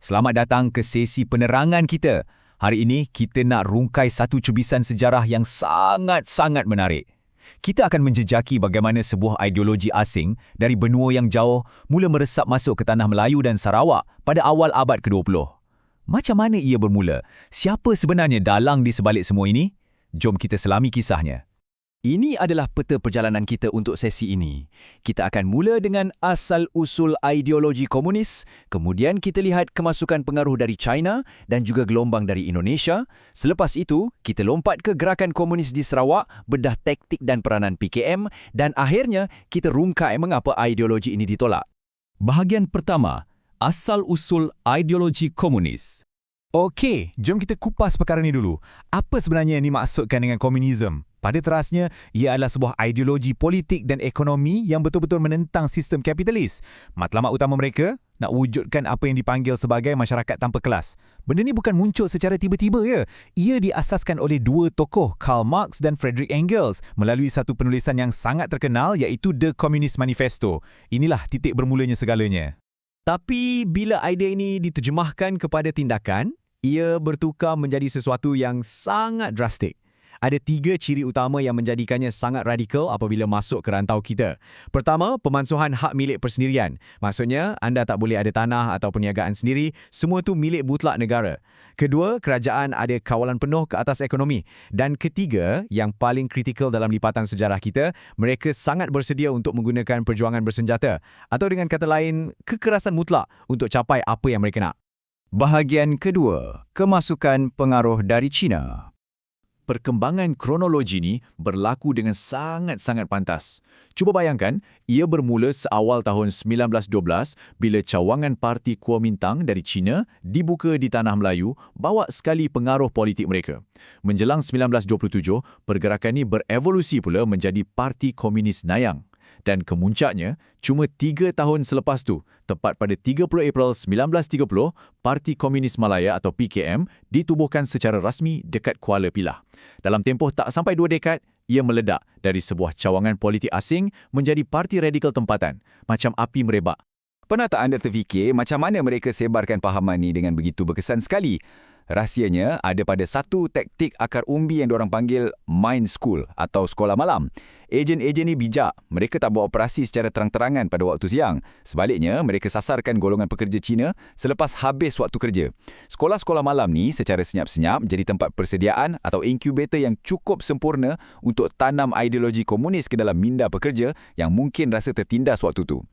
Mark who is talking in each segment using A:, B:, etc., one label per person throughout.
A: Selamat datang ke sesi penerangan kita. Hari ini kita nak rungkai satu cubisan sejarah yang sangat-sangat menarik. Kita akan menjejaki bagaimana sebuah ideologi asing dari benua yang jauh mula meresap masuk ke tanah Melayu dan Sarawak pada awal abad ke-20. Macam mana ia bermula? Siapa sebenarnya dalang di sebalik semua ini? Jom kita selami kisahnya.
B: Ini adalah peta perjalanan kita untuk sesi ini. Kita akan mula dengan asal-usul ideologi komunis, kemudian kita lihat kemasukan pengaruh dari China dan juga gelombang dari Indonesia. Selepas itu, kita lompat ke gerakan komunis di Sarawak, bedah taktik dan peranan PKM, dan akhirnya kita rungkai mengapa ideologi ini ditolak.
A: Bahagian pertama, asal-usul ideologi komunis.
C: Okey, jom kita kupas perkara ini dulu. Apa sebenarnya yang dimaksudkan dengan komunisme? Pada terasnya, ia adalah sebuah ideologi politik dan ekonomi yang betul-betul menentang sistem kapitalis. Matlamat utama mereka, nak wujudkan apa yang dipanggil sebagai masyarakat tanpa kelas. Benda ni bukan muncul secara tiba-tiba ya. Ia diasaskan oleh dua tokoh, Karl Marx dan Friedrich Engels, melalui satu penulisan yang sangat terkenal iaitu The Communist Manifesto. Inilah titik bermulanya segalanya.
B: Tapi bila idea ini diterjemahkan kepada tindakan, ia bertukar menjadi sesuatu yang sangat drastik. Ada 3 ciri utama yang menjadikannya sangat radikal apabila masuk ke rantau kita. Pertama, pemansuhan hak milik persendirian. Maksudnya, anda tak boleh ada tanah atau perniagaan sendiri, semua itu milik mutlak negara. Kedua, kerajaan ada kawalan penuh ke atas ekonomi. Dan ketiga, yang paling kritikal dalam lipatan sejarah kita, mereka sangat bersedia untuk menggunakan perjuangan bersenjata. Atau dengan kata lain, kekerasan mutlak untuk capai apa yang mereka nak.
A: Bahagian kedua, kemasukan pengaruh dari China.
C: Perkembangan kronologi ini berlaku dengan sangat-sangat pantas. Cuba bayangkan, ia bermula seawal tahun 1912 bila cawangan Parti Kuomintang dari China dibuka di Tanah Melayu, bawa sekali pengaruh politik mereka. Menjelang 1927, pergerakan ini berevolusi pula menjadi Parti Komunis Nayang. Dan kemuncaknya, cuma 3 tahun selepas tu, tepat pada 30 April 1930, Parti Komunis Malaya atau PKM ditubuhkan secara rasmi dekat Kuala Pilah. Dalam tempoh tak sampai 2 dekad, ia meledak dari sebuah cawangan politik asing menjadi parti radikal tempatan, macam api merebak.
A: Pernah tak anda terfikir macam mana mereka sebarkan pahaman ni dengan begitu berkesan sekali? Rahsianya ada pada satu taktik akar umbi yang diorang panggil mind school atau sekolah malam. Ejen-ejen ni bijak. Mereka tak buat operasi secara terang-terangan pada waktu siang. Sebaliknya, mereka sasarkan golongan pekerja Cina selepas habis waktu kerja. Sekolah-sekolah malam ni secara senyap-senyap jadi tempat persediaan atau inkubator yang cukup sempurna untuk tanam ideologi komunis ke dalam minda pekerja yang mungkin rasa tertindas waktu tu.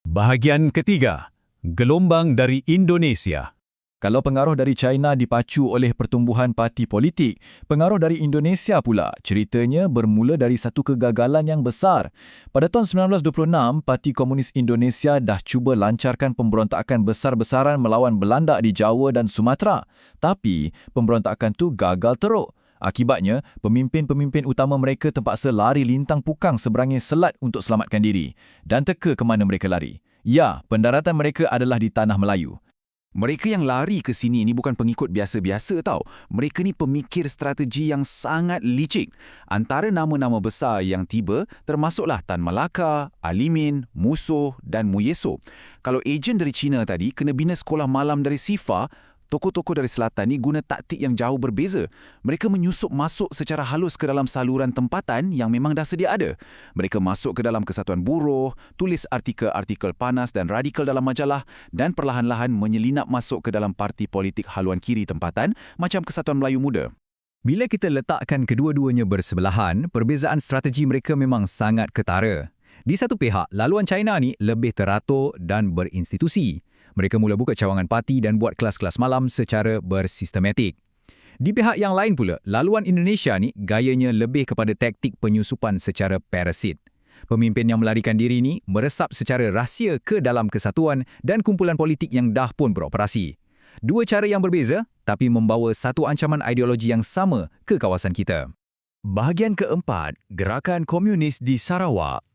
D: Bahagian ketiga, gelombang dari Indonesia.
C: Kalau pengaruh dari China dipacu oleh pertumbuhan parti politik, pengaruh dari Indonesia pula ceritanya bermula dari satu kegagalan yang besar. Pada tahun 1926, Parti Komunis Indonesia dah cuba lancarkan pemberontakan besar-besaran melawan Belanda di Jawa dan Sumatera. Tapi, pemberontakan tu gagal teruk. Akibatnya, pemimpin-pemimpin utama mereka terpaksa lari lintang pukang seberangi selat untuk selamatkan diri. Dan teka ke mana mereka lari? Ya, pendaratan mereka adalah di Tanah Melayu. Mereka yang lari ke sini ni bukan pengikut biasa-biasa tau. Mereka ni pemikir strategi yang sangat licik. Antara nama-nama besar yang tiba termasuklah Tan Malaka, Alimin, Musoh dan Muyeso. Kalau ejen dari China tadi kena bina sekolah malam dari SIFA, tokoh-tokoh dari selatan ni guna taktik yang jauh berbeza. Mereka menyusup masuk secara halus ke dalam saluran tempatan yang memang dah sedia ada. Mereka masuk ke dalam Kesatuan Buruh, tulis artikel-artikel panas dan radikal dalam majalah dan perlahan-lahan menyelinap masuk ke dalam parti politik haluan kiri tempatan macam Kesatuan Melayu Muda.
A: Bila kita letakkan kedua-duanya bersebelahan, perbezaan strategi mereka memang sangat ketara. Di satu pihak, laluan China ni lebih teratur dan berinstitusi. Mereka mula buka cawangan parti dan buat kelas-kelas malam secara bersistematik. Di pihak yang lain pula, laluan Indonesia ni gayanya lebih kepada taktik penyusupan secara parasit. Pemimpin yang melarikan diri ni meresap secara rahsia ke dalam kesatuan dan kumpulan politik yang dah pun beroperasi. Dua cara yang berbeza, tapi membawa satu ancaman ideologi yang sama ke kawasan kita.
D: Bahagian keempat, gerakan komunis di Sarawak.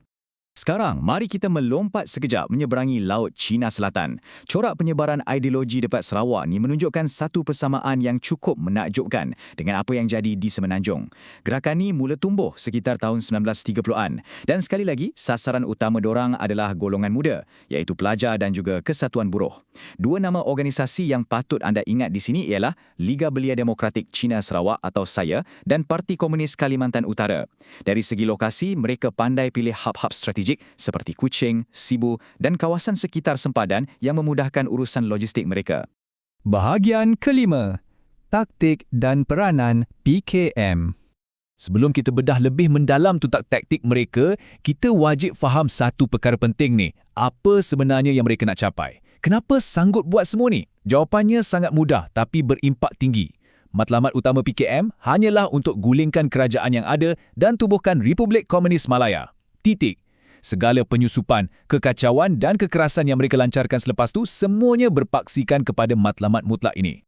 A: Sekarang, mari kita melompat sekejap menyeberangi Laut Cina Selatan. Corak penyebaran ideologi dekat Sarawak ni menunjukkan satu persamaan yang cukup menakjubkan dengan apa yang jadi di Semenanjung. Gerakan ni mula tumbuh sekitar tahun 1930-an dan sekali lagi sasaran utama dorang adalah golongan muda, iaitu pelajar dan juga Kesatuan Buruh. Dua nama organisasi yang patut anda ingat di sini ialah Liga Belia Demokratik Cina Sarawak atau SAYA dan Parti Komunis Kalimantan Utara. Dari segi lokasi, mereka pandai pilih hub-hub strategik seperti Kuching, Sibu dan kawasan sekitar sempadan yang memudahkan urusan logistik mereka.
B: Bahagian kelima, taktik dan peranan PKM.
D: Sebelum kita bedah lebih mendalam tentang taktik mereka, kita wajib faham satu perkara penting ni. Apa sebenarnya yang mereka nak capai? Kenapa sanggup buat semua ni? Jawapannya sangat mudah tapi berimpak tinggi. Matlamat utama PKM hanyalah untuk gulingkan kerajaan yang ada dan tubuhkan Republik Komunis Malaya. Titik. Segala penyusupan, kekacauan dan kekerasan yang mereka lancarkan selepas tu semuanya berpaksikan kepada matlamat mutlak ini.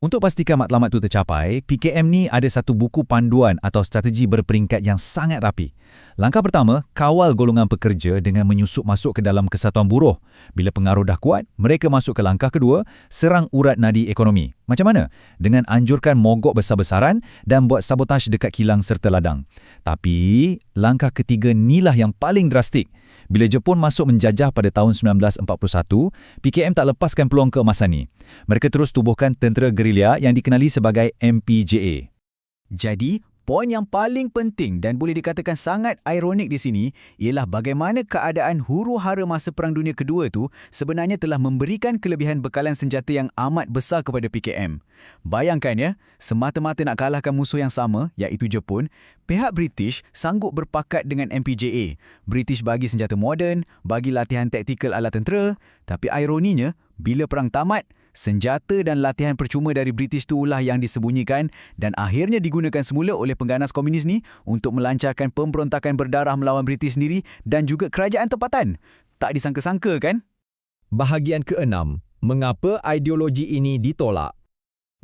B: Untuk pastikan matlamat itu tercapai, PKM ni ada satu buku panduan atau strategi berperingkat yang sangat rapi. Langkah pertama, kawal golongan pekerja dengan menyusup masuk ke dalam Kesatuan Buruh. Bila pengaruh dah kuat, mereka masuk ke langkah kedua, serang urat nadi ekonomi. Macam mana? Dengan anjurkan mogok besar-besaran dan buat sabotaj dekat kilang serta ladang. Tapi, langkah ketiga inilah yang paling drastik. Bila Jepun masuk menjajah pada tahun 1941, PKM tak lepaskan peluang keemasan ni. Mereka terus tubuhkan tentera gerilya yang dikenali sebagai MPJA. Jadi, poin yang paling penting dan boleh dikatakan sangat ironik di sini ialah bagaimana keadaan huru-hara masa Perang Dunia Kedua tu sebenarnya telah memberikan kelebihan bekalan senjata yang amat besar kepada PKM. Bayangkan ya, semata-mata nak kalahkan musuh yang sama, iaitu Jepun, pihak British sanggup berpakat dengan MPJA. British bagi senjata moden, bagi latihan taktikal ala tentera, tapi ironinya, bila perang tamat, senjata dan latihan percuma dari British itulah yang disembunyikan dan akhirnya digunakan semula oleh pengganas komunis ni untuk melancarkan pemberontakan berdarah melawan British sendiri dan juga kerajaan tempatan. Tak disangka-sangka kan?
A: Bahagian keenam, mengapa ideologi ini ditolak?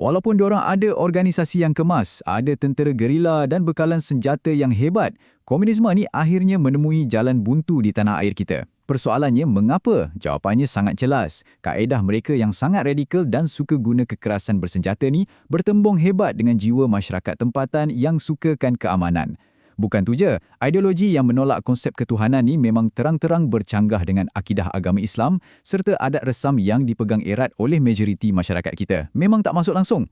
A: Walaupun diorang ada organisasi yang kemas, ada tentera gerila dan bekalan senjata yang hebat, komunisme ni akhirnya menemui jalan buntu di tanah air kita. Persoalannya, mengapa? Jawapannya sangat jelas. Kaedah mereka yang sangat radikal dan suka guna kekerasan bersenjata ni bertembung hebat dengan jiwa masyarakat tempatan yang sukakan keamanan. Bukan tu je, ideologi yang menolak konsep ketuhanan ni memang terang-terang bercanggah dengan akidah agama Islam serta adat resam yang dipegang erat oleh majoriti masyarakat kita. Memang tak masuk langsung.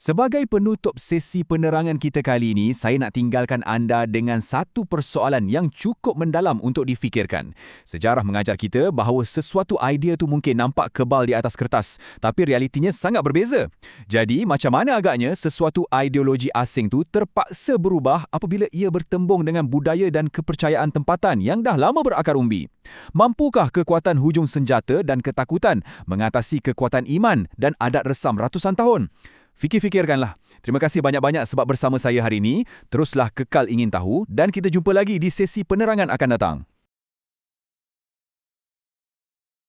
B: Sebagai penutup sesi penerangan kita kali ini, saya nak tinggalkan anda dengan satu persoalan yang cukup mendalam untuk difikirkan. Sejarah mengajar kita bahawa sesuatu idea tu mungkin nampak kebal di atas kertas, tapi realitinya sangat berbeza. Jadi, macam mana agaknya sesuatu ideologi asing tu terpaksa berubah apabila ia bertembung dengan budaya dan kepercayaan tempatan yang dah lama berakar umbi? Mampukah kekuatan hujung senjata dan ketakutan mengatasi kekuatan iman dan adat resam ratusan tahun? Fikir-fikirkanlah. Terima kasih banyak-banyak sebab bersama saya hari ini. Teruslah kekal ingin tahu dan kita jumpa lagi di sesi penerangan akan datang.